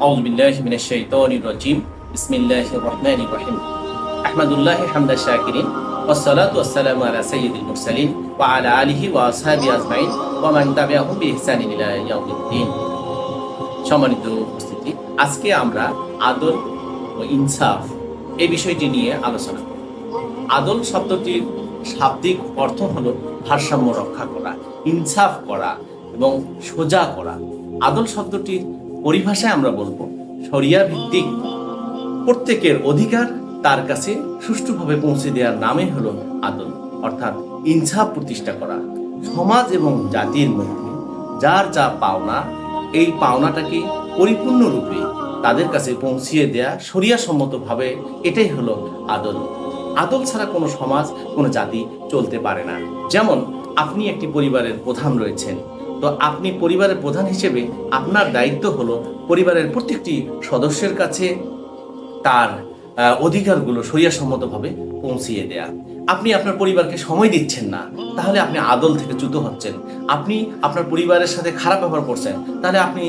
আউযু বিল্লাহি মিনাশ শাইতানির রাজিম। বিসমিল্লাহির রহমানির রহিম। আহমাদুল্লাহি হামদা শাকিরিন ওয়াসসালাতু ওয়াসসালামু আলা সাইয়্যিদিল মুরসালিন ওয়া আলা আলিহি ওয়া আসহাবিহি আজমাইন ওয়া মান তাবিআহুম বিইহসানিন ইলা ইয়াউমিদ্দিন। সম্মানিত উপস্থিতি, আজকে আমরা আদল ও ইনসাফ এই বিষয়টি নিয়ে আলোচনা করব। আদল শব্দটির শাব্দিক অর্থ হলো ভারসাম্য রক্ষা করা, ইনসাফ করা এবং সোজা করা। আদল শব্দটির পরিভাষায় আমরা বলবো শরিয়া ভিত্তিক প্রত্যেকের অধিকার তার কাছে সুষ্ঠুভাবে পৌঁছে দেওয়ার নামই হলো আদল, অর্থাৎ ইনসাফ প্রতিষ্ঠা করা। সমাজ এবং জাতির মধ্যে যার যা পাওনা, এই পাওনাটাকে পরিপূর্ণরূপে তাদের কাছে পৌঁছিয়ে দেয়া শরিয়াসম্মতভাবে, এটাই হলো আদল। আদল ছাড়া কোনো সমাজ, কোনো জাতি চলতে পারে না। যেমন আপনি একটি পরিবারের প্রধান রয়েছেন, তো আপনি পরিবারের প্রধান হিসেবে আপনার দায়িত্ব হলো পরিবারের প্রত্যেকটি সদস্যের কাছে তার অধিকারগুলো শরিয়াসম্মতভাবে পৌঁছিয়ে দেয়া। আপনি আপনার পরিবারকে সময় দিচ্ছেন না, তাহলে আপনি আদল থেকে চ্যুত হচ্ছেন। আপনি আপনার পরিবারের সাথে খারাপ ব্যবহার করছেন, তাহলে আপনি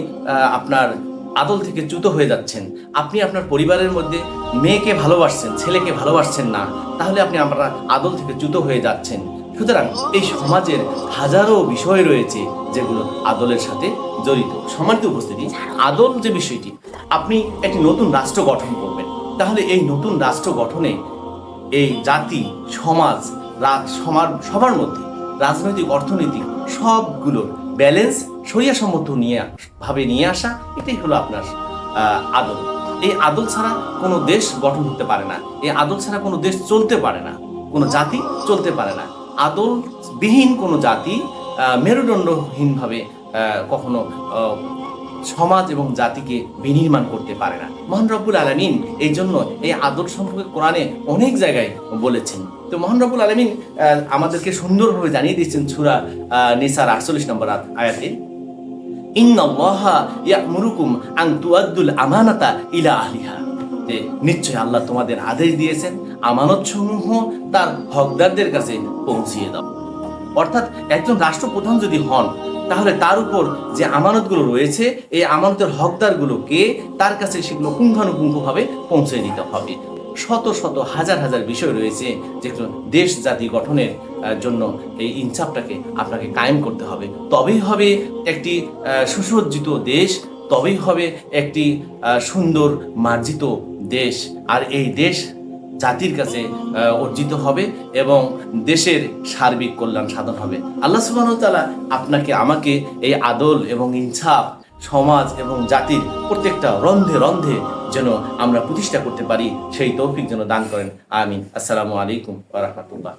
আপনার আদল থেকে চ্যুত হয়ে যাচ্ছেন। আপনি আপনার পরিবারের মধ্যে মেয়েকে ভালোবাসছেন, ছেলেকে ভালোবাসছেন না, তাহলে আপনি আপনার আদল থেকে চ্যুত হয়ে যাচ্ছেন। সুতরাং এই সমাজের হাজারো বিষয় রয়েছে যেগুলো আদলের সাথে জড়িত। সম্মানিত উপস্থিতি, আদল যে বিষয়টি, আপনি একটি নতুন রাষ্ট্র গঠন করবেন, তাহলে এই নতুন রাষ্ট্র গঠনে এই জাতি, সমাজ, সবার মধ্যে রাজনৈতিক, অর্থনৈতিক সবগুলোর ব্যালেন্স শরিয়াসম্মত ভাবে নিয়ে আসা, এটাই হলো আপনার আদল। এই আদল ছাড়া কোনো দেশ গঠন হতে পারে না, এই আদল ছাড়া কোনো দেশ চলতে পারে না, কোনো জাতি চলতে পারে না। আদলবিহীন কোনো জাতি মেরুদণ্ডহীনভাবে কখনো সমাজ এবং জাতিকে বিনির্মাণ করতে পারে না। মহান রব্বুল আলামিন এই জন্য এই আদল সম্পর্কে কোরআনে অনেক জায়গায় বলেছেন। তো মহান রব্বুল আলামিন আমাদেরকে সুন্দরভাবে জানিয়ে দিচ্ছেন সূরা নিসার 48 নম্বর আয়াতে, ইন্নাল্লাহা ইয়া'মুরুকুম আন তুআদ্দুল আমানাতা ইলা আহলিহা। যে নিশ্চয় আল্লাহ তোমাদের আদেশ দিয়েছেন আমানত সমূহ তার হকদারদের কাছে পৌঁছিয়ে দাও। অর্থাৎ একজন রাষ্ট্রপ্রধান যদি হন, তাহলে তার উপর যে আমানতগুলো রয়েছে, এই আমানতের হকদারগুলোকে তার কাছে সেগুলো পুঙ্খানুপুঙ্খভাবে পৌঁছে দিতে হবে। শত শত হাজার হাজার বিষয় রয়েছে যেগুলো দেশ জাতি গঠনের জন্য এই ইনসাফটাকে আপনাকে কায়েম করতে হবে। তবেই হবে একটি সুসজ্জিত দেশ, তবেই হবে একটি সুন্দর মার্জিত দেশ। আর এই দেশ জাতির কাছে অর্জিত হবে এবং দেশের সার্বিক কল্যাণ সাধন হবে। আল্লাহ সুবহানাহু ওয়া তাআলা আপনাকে আমাকে এই আদল এবং ইনসাফ সমাজ এবং জাতির প্রত্যেকটা রন্ধে রন্ধে যেন আমরা প্রতিষ্ঠা করতে পারি, সেই তৌফিক যেন দান করেন। আমিন। আসসালামু আলাইকুম ওয়া রাহমাতুল্লাহ।